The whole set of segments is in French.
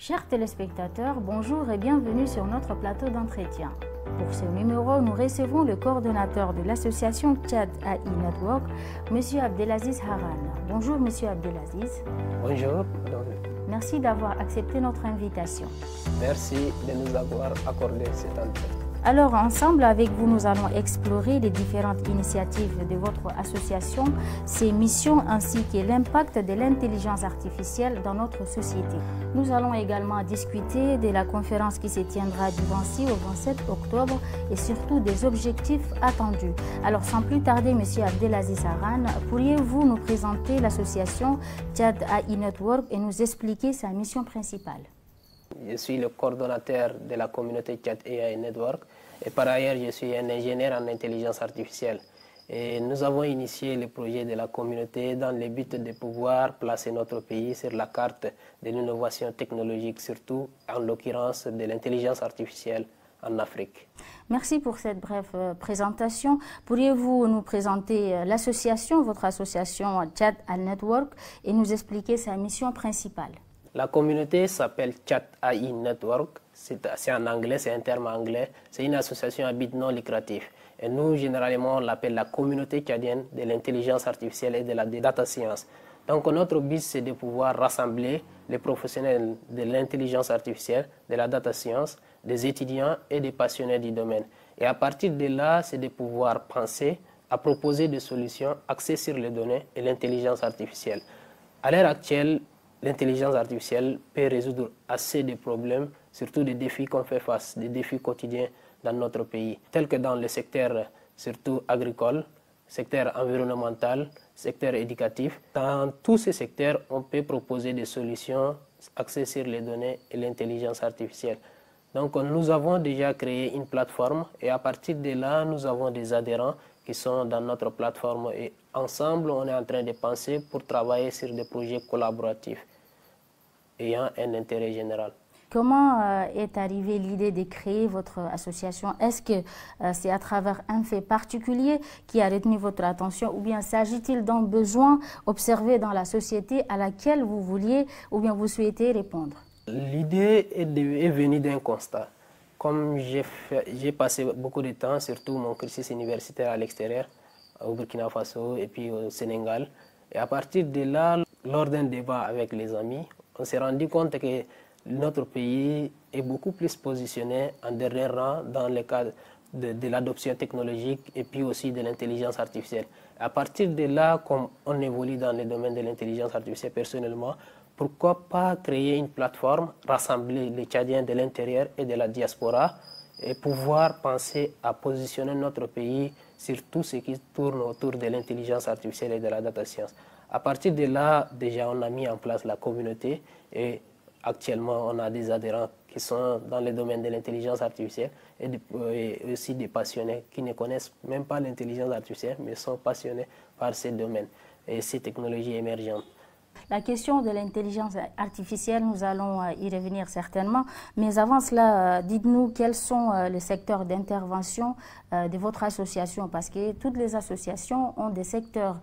Chers téléspectateurs, bonjour et bienvenue sur notre plateau d'entretien. Pour ce numéro, nous recevons le coordonnateur de l'association Tchad AI Network, M. Abdelaziz Haran. Bonjour M. Abdelaziz. Bonjour. Merci d'avoir accepté notre invitation. Merci de nous avoir accordé cet entretien. Alors, ensemble avec vous, nous allons explorer les différentes initiatives de votre association, ses missions ainsi que l'impact de l'intelligence artificielle dans notre société. Nous allons également discuter de la conférence qui se tiendra du 26 au 27 octobre et surtout des objectifs attendus. Alors, sans plus tarder, M. Abdelaziz Haran, pourriez-vous nous présenter l'association Tchad AI Network et nous expliquer sa mission principale? Je suis le coordonnateur de la communauté Tchad AI Network et par ailleurs je suis un ingénieur en intelligence artificielle. Et nous avons initié le projet de la communauté dans le but de pouvoir placer notre pays sur la carte de l'innovation technologique, surtout en l'occurrence de l'intelligence artificielle en Afrique. Merci pour cette brève présentation. Pourriez-vous nous présenter l'association, votre association Tchad AI Network et nous expliquer sa mission principale? La communauté s'appelle Tchad AI Network, c'est en anglais, c'est un terme anglais, c'est une association à but non lucratif. Et nous, généralement, on l'appelle la communauté tchadienne de l'intelligence artificielle et de la data science. Donc notre but, c'est de pouvoir rassembler les professionnels de l'intelligence artificielle, de la data science, des étudiants et des passionnés du domaine. Et à partir de là, c'est de pouvoir penser à proposer des solutions axées sur les données et l'intelligence artificielle. À l'heure actuelle, l'intelligence artificielle peut résoudre assez de problèmes, surtout des défis qu'on fait face, des défis quotidiens dans notre pays, tels que dans le secteur surtout agricole, secteur environnemental, secteur éducatif. Dans tous ces secteurs, on peut proposer des solutions axées sur les données et l'intelligence artificielle. Donc nous avons déjà créé une plateforme et à partir de là, nous avons des adhérents qui sont dans notre plateforme et ensemble, on est en train de penser pour travailler sur des projets collaboratifs ayant un intérêt général. Comment est arrivée l'idée de créer votre association? Est-ce que c'est à travers un fait particulier qui a retenu votre attention ou bien s'agit-il d'un besoin observé dans la société à laquelle vous vouliez ou bien vous souhaitez répondre? L'idée est venue d'un constat. Comme j'ai passé beaucoup de temps, surtout mon cursus universitaire à l'extérieur, au Burkina Faso et puis au Sénégal, et à partir de là, lors d'un débat avec les amis, on s'est rendu compte que notre pays est beaucoup plus positionné en dernier rang dans le cadre de l'adoption technologique et puis aussi de l'intelligence artificielle. À partir de là, comme on évolue dans le domaine de l'intelligence artificielle personnellement, pourquoi pas créer une plateforme, rassembler les Tchadiens de l'intérieur et de la diaspora et pouvoir penser à positionner notre pays sur tout ce qui tourne autour de l'intelligence artificielle et de la data science. À partir de là, déjà, on a mis en place la communauté et actuellement, on a des adhérents qui sont dans le domaine de l'intelligence artificielle et aussi des passionnés qui ne connaissent même pas l'intelligence artificielle, mais sont passionnés par ces domaines et ces technologies émergentes. La question de l'intelligence artificielle, nous allons y revenir certainement, mais avant cela, dites-nous quels sont les secteurs d'intervention de votre association, parce que toutes les associations ont des secteurs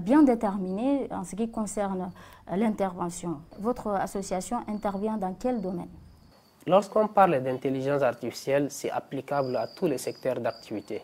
bien déterminés en ce qui concerne l'intervention. Votre association intervient dans quel domaine? Lorsqu'on parle d'intelligence artificielle, c'est applicable à tous les secteurs d'activité.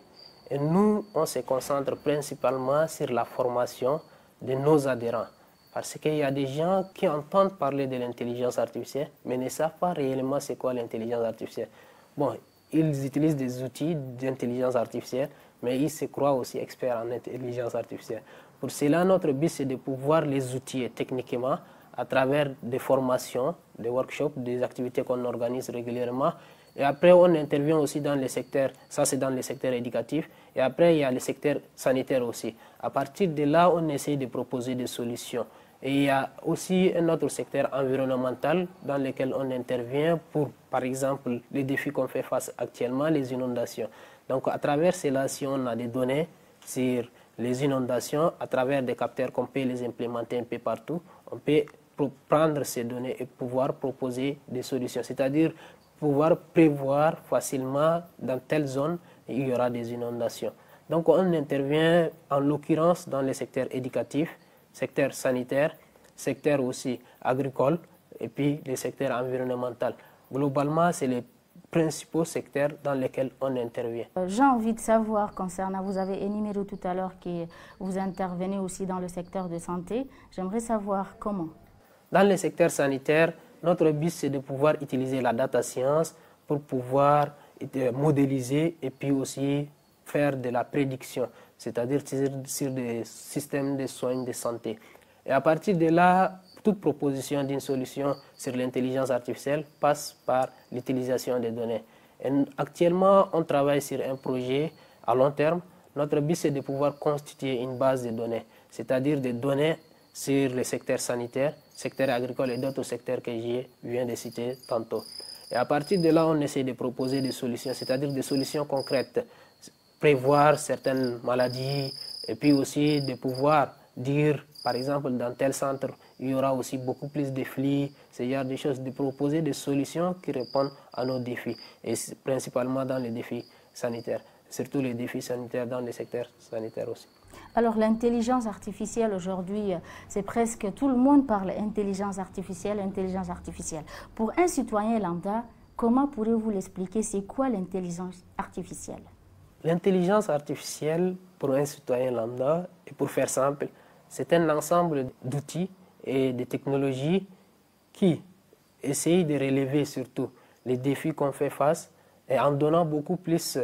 Et nous, on se concentre principalement sur la formation de nos adhérents. Parce qu'il y a des gens qui entendent parler de l'intelligence artificielle, mais ne savent pas réellement c'est quoi l'intelligence artificielle. Bon, ils utilisent des outils d'intelligence artificielle, mais ils se croient aussi experts en intelligence artificielle. Pour cela, notre but, c'est de pouvoir les outiller techniquement à travers des formations, des workshops, des activités qu'on organise régulièrement. Et après, on intervient aussi dans les secteurs, ça c'est dans les secteurs éducatifs, et après, il y a les secteurs sanitaires aussi. À partir de là, on essaie de proposer des solutions. Et il y a aussi un autre secteur environnemental dans lequel on intervient pour, par exemple, les défis qu'on fait face actuellement, les inondations. Donc, à travers cela, si on a des données sur les inondations, à travers des capteurs qu'on peut les implémenter un peu partout, on peut prendre ces données et pouvoir proposer des solutions. C'est-à-dire pouvoir prévoir facilement dans telle zone, il y aura des inondations. Donc, on intervient en l'occurrence dans les secteurs éducatifs, secteur sanitaire, secteur aussi agricole et puis le secteur environnemental. Globalement, c'est les principaux secteurs dans lesquels on intervient. J'ai envie de savoir concernant, vous avez énuméré tout à l'heure que vous intervenez aussi dans le secteur de santé. J'aimerais savoir comment. Dans le secteur sanitaire, notre but c'est de pouvoir utiliser la data science pour pouvoir modéliser et puis aussi faire de la prédiction, c'est-à-dire sur des systèmes de soins de santé. Et à partir de là, toute proposition d'une solution sur l'intelligence artificielle passe par l'utilisation des données. Et actuellement, on travaille sur un projet à long terme. Notre but, c'est de pouvoir constituer une base de données, c'est-à-dire des données sur le secteur sanitaire, secteur agricole et d'autres secteurs que je viens de citer tantôt. Et à partir de là, on essaie de proposer des solutions, c'est-à-dire des solutions concrètes, prévoir certaines maladies et puis aussi de pouvoir dire, par exemple, dans tel centre, il y aura aussi beaucoup plus de flux, ce genre de choses, de proposer des solutions qui répondent à nos défis, et principalement dans les défis sanitaires, surtout les défis sanitaires dans les secteurs sanitaires aussi. Alors l'intelligence artificielle aujourd'hui, c'est presque tout le monde parle intelligence artificielle, intelligence artificielle. Pour un citoyen lambda, comment pourrez-vous l'expliquer? C'est quoi l'intelligence artificielle? L'intelligence artificielle, pour un citoyen lambda, et pour faire simple, c'est un ensemble d'outils et de technologies qui essayent de relever surtout les défis qu'on fait face et en donnant beaucoup plus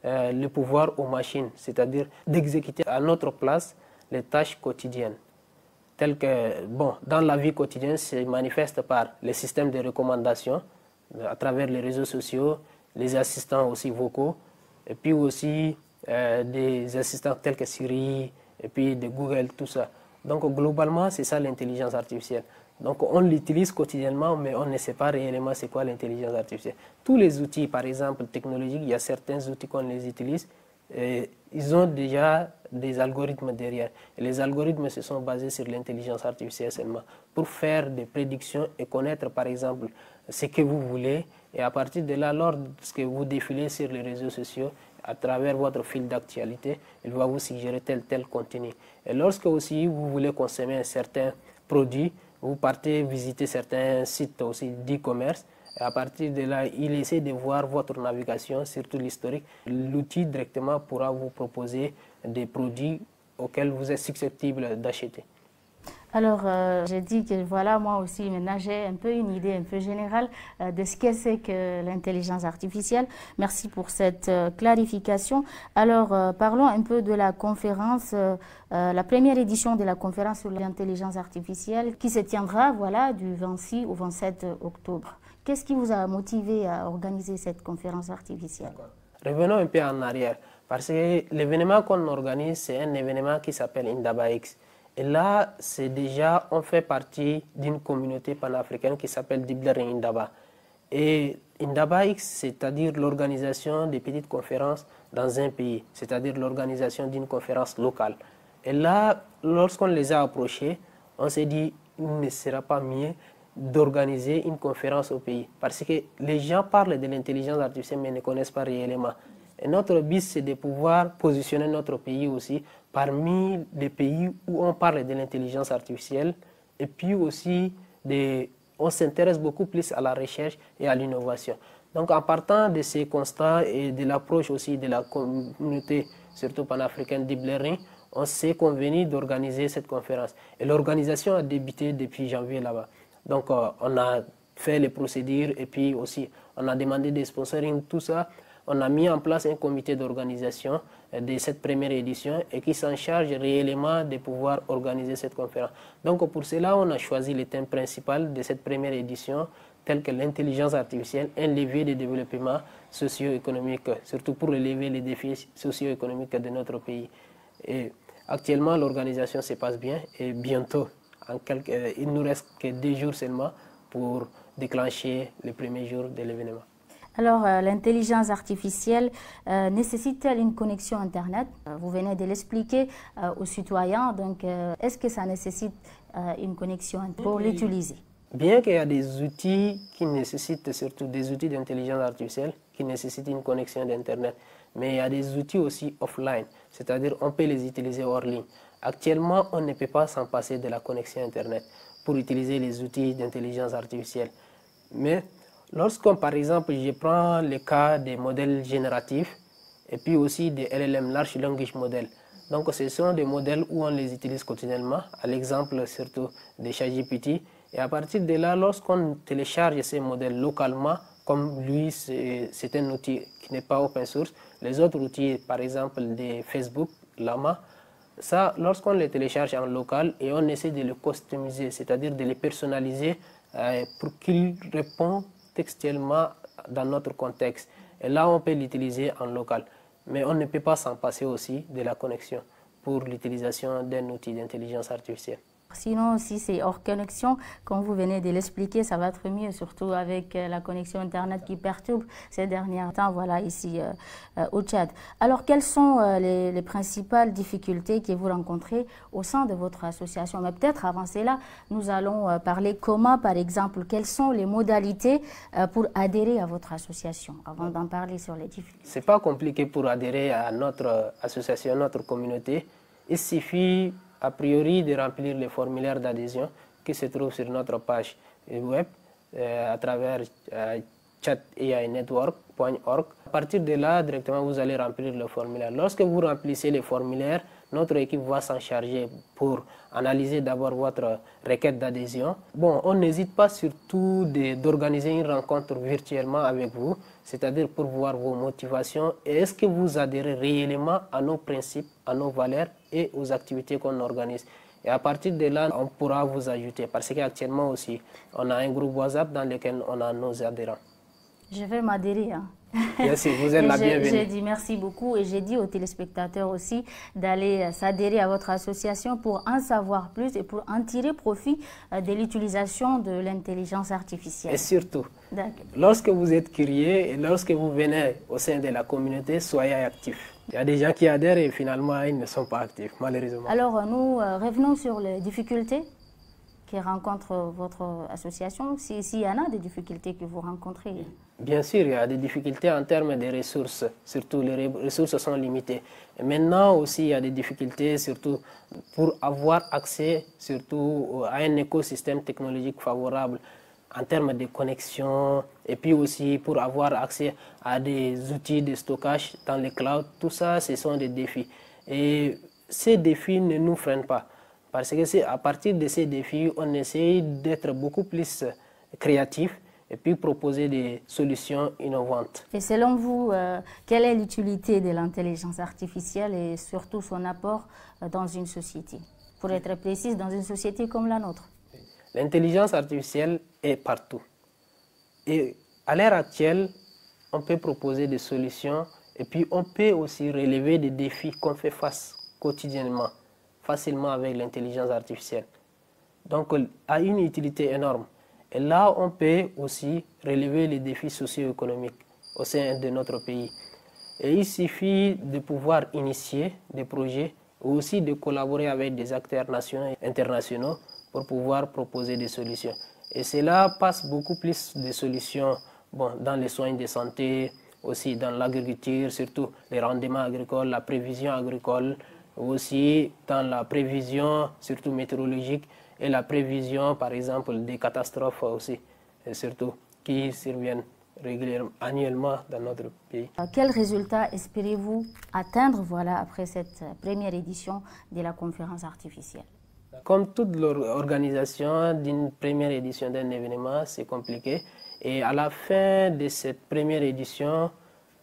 le pouvoir aux machines, c'est-à-dire d'exécuter à notre place les tâches quotidiennes. Telles que, dans la vie quotidienne, se manifeste par les systèmes de recommandation à travers les réseaux sociaux, les assistants aussi vocaux, et puis aussi des assistants tels que Siri, et puis de Google, tout ça. Donc globalement, c'est ça l'intelligence artificielle. Donc on l'utilise quotidiennement, mais on ne sait pas réellement c'est quoi l'intelligence artificielle. Tous les outils, par exemple technologiques, il y a certains outils qu'on les utilise, et ils ont déjà des algorithmes derrière. Et les algorithmes se sont basés sur l'intelligence artificielle seulement pour faire des prédictions et connaître par exemple ce que vous voulez. Et à partir de là, lorsque vous défilez sur les réseaux sociaux, à travers votre fil d'actualité, il va vous suggérer tel contenu. Et lorsque aussi vous voulez consommer un certain produit, vous partez visiter certains sites aussi d'e-commerce, et à partir de là, il essaie de voir votre navigation, surtout l'historique. L'outil directement pourra vous proposer des produits auxquels vous êtes susceptible d'acheter. Alors, j'ai dit que voilà, moi aussi, maintenant j'ai un peu une idée un peu générale de ce que c'est que l'intelligence artificielle. Merci pour cette clarification. Alors, parlons un peu de la conférence, la première édition de la conférence sur l'intelligence artificielle qui se tiendra voilà, du 26 au 27 octobre. Qu'est-ce qui vous a motivé à organiser cette conférence artificielle? Revenons un peu en arrière, parce que l'événement qu'on organise, c'est un événement qui s'appelle IndabaX. Et là, c'est déjà, on fait partie d'une communauté panafricaine qui s'appelle Deep Learning Indaba. Et IndabaX, c'est-à-dire l'organisation des petites conférences dans un pays, c'est-à-dire l'organisation d'une conférence locale. Et là, lorsqu'on les a approchés, on s'est dit, il ne sera pas mieux d'organiser une conférence au pays. Parce que les gens parlent de l'intelligence artificielle mais ne connaissent pas réellement. Et notre but, c'est de pouvoir positionner notre pays aussi parmi les pays où on parle de l'intelligence artificielle. Et puis aussi, on s'intéresse beaucoup plus à la recherche et à l'innovation. Donc en partant de ces constats et de l'approche aussi de la communauté, surtout panafricaine Deep Learning, on s'est convenu d'organiser cette conférence. Et l'organisation a débuté depuis janvier là-bas. Donc on a fait les procédures et puis aussi on a demandé des sponsoring, tout ça. On a mis en place un comité d'organisation de cette première édition et qui s'en charge réellement de pouvoir organiser cette conférence. Donc pour cela, on a choisi le thème principal de cette première édition, tel que l'intelligence artificielle, un levier de développement socio-économique, surtout pour relever les défis socio-économiques de notre pays. Et actuellement, l'organisation se passe bien et bientôt, il nous reste que 2 jours seulement pour déclencher le premier jour de l'événement. Alors, l'intelligence artificielle nécessite-t-elle une connexion Internet? Vous venez de l'expliquer aux citoyens, donc est-ce que ça nécessite une connexion pour l'utiliser? Bien qu'il y a des outils qui nécessitent, surtout des outils d'intelligence artificielle, qui nécessitent une connexion d'Internet, mais il y a des outils aussi offline, c'est-à-dire on peut les utiliser hors ligne. Actuellement, on ne peut pas s'en passer de la connexion Internet pour utiliser les outils d'intelligence artificielle. Mais lorsqu'on, par exemple, je prends le cas des modèles génératifs et puis aussi des LLM, Large Language Model. Donc ce sont des modèles où on les utilise quotidiennement, à l'exemple surtout des ChatGPT. Et à partir de là, lorsqu'on télécharge ces modèles localement, comme lui, c'est un outil qui n'est pas open source, les autres outils, par exemple des Facebook, Llama, ça, lorsqu'on les télécharge en local et on essaie de les customiser, c'est-à-dire de les personnaliser pour qu'ils répondent textuellement dans notre contexte. Et là, on peut l'utiliser en local. Mais on ne peut pas s'en passer aussi de la connexion pour l'utilisation d'un outil d'intelligence artificielle. Sinon, si c'est hors connexion, comme vous venez de l'expliquer, ça va être mieux, surtout avec la connexion Internet qui perturbe ces derniers temps, voilà, ici au Tchad. Alors, quelles sont les principales difficultés que vous rencontrez au sein de votre association? Mais peut-être avant cela, nous allons parler comment, par exemple, quelles sont les modalités pour adhérer à votre association, avant d'en parler sur les difficultés. Ce n'est pas compliqué pour adhérer à notre association, notre communauté. Il suffit a priori de remplir le formulaire d'adhésion qui se trouve sur notre page web à travers chatainetwork.org. À partir de là, directement, vous allez remplir le formulaire. Lorsque vous remplissez le formulaire, notre équipe va s'en charger pour analyser d'abord votre requête d'adhésion. Bon, on n'hésite pas surtout d'organiser une rencontre virtuellement avec vous, c'est-à-dire pour voir vos motivations et est-ce que vous adhérez réellement à nos principes, à nos valeurs et aux activités qu'on organise. Et à partir de là, on pourra vous ajouter parce qu'actuellement aussi, on a un groupe WhatsApp dans lequel on a nos adhérents. Je vais m'adhérer. Hein. Merci, vous êtes la bienvenue. J'ai dit merci beaucoup et j'ai dit aux téléspectateurs aussi d'aller s'adhérer à votre association pour en savoir plus et pour en tirer profit de l'utilisation de l'intelligence artificielle. Et surtout, lorsque vous êtes curieux et lorsque vous venez au sein de la communauté, soyez actifs. Il y a des gens qui adhèrent et finalement ils ne sont pas actifs, malheureusement. Alors nous revenons sur les difficultés que rencontre votre association, s'il y en a des difficultés que vous rencontrez. Bien sûr, il y a des difficultés en termes de ressources, surtout les ressources sont limitées. Et maintenant aussi, il y a des difficultés surtout pour avoir accès surtout à un écosystème technologique favorable en termes de connexion et puis aussi pour avoir accès à des outils de stockage dans le cloud. Tout ça, ce sont des défis. Et ces défis ne nous freinent pas. Parce que c'est à partir de ces défis, on essaye d'être beaucoup plus créatif et puis proposer des solutions innovantes. Et selon vous, quelle est l'utilité de l'intelligence artificielle et surtout son apport dans une société? Pour être précise, dans une société comme la nôtre. L'intelligence artificielle est partout. Et à l'heure actuelle, on peut proposer des solutions et puis on peut aussi relever des défis qu'on fait face quotidiennement, facilement avec l'intelligence artificielle. Donc, elle a une utilité énorme. Et là, on peut aussi relever les défis socio-économiques au sein de notre pays. Et il suffit de pouvoir initier des projets ou aussi de collaborer avec des acteurs nationaux et internationaux pour pouvoir proposer des solutions. Et cela passe beaucoup plus de solutions dans les soins de santé, aussi dans l'agriculture, surtout les rendements agricoles, la prévision agricole, aussi dans la prévision surtout météorologique et la prévision par exemple des catastrophes aussi, et surtout qui surviennent régulièrement, annuellement dans notre pays. Quels résultats espérez-vous atteindre après cette première édition de la conférence artificielle? Comme toute organisation d'une première édition d'un événement, c'est compliqué. Et à la fin de cette première édition,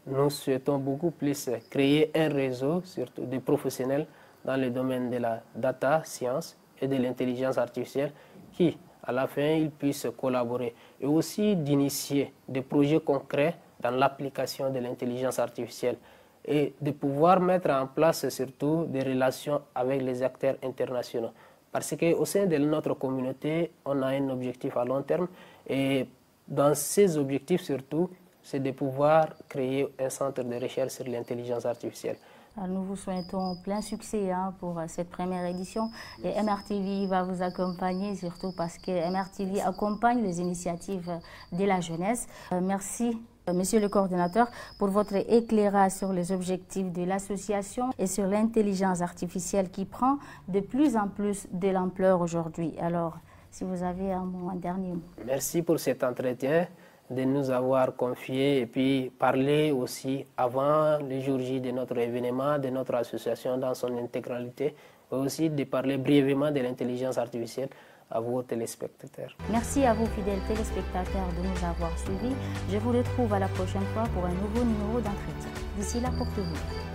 nous souhaitons beaucoup plus créer un réseau, surtout des professionnels dans le domaine de la data science et de l'intelligence artificielle qui, à la fin, ils puissent collaborer. Et aussi d'initier des projets concrets dans l'application de l'intelligence artificielle et de pouvoir mettre en place surtout des relations avec les acteurs internationaux. Parce qu'au sein de notre communauté, on a un objectif à long terme et dans ces objectifs surtout, c'est de pouvoir créer un centre de recherche sur l'intelligence artificielle. Nous vous souhaitons plein succès pour cette première édition et MRTV va vous accompagner surtout parce que MRTV accompagne les initiatives de la jeunesse. Merci Monsieur le coordinateur, pour votre éclairage sur les objectifs de l'association et sur l'intelligence artificielle qui prend de plus en plus de l'ampleur aujourd'hui. Alors, si vous avez un dernier mot. Merci pour cet entretien, de nous avoir confié et puis parler aussi avant le jour J de notre événement, de notre association dans son intégralité, et aussi de parler brièvement de l'intelligence artificielle à vos téléspectateurs. Merci à vous, fidèles téléspectateurs, de nous avoir suivis. Je vous retrouve à la prochaine fois pour un nouveau numéro d'entretien. D'ici là, portez-vous bien.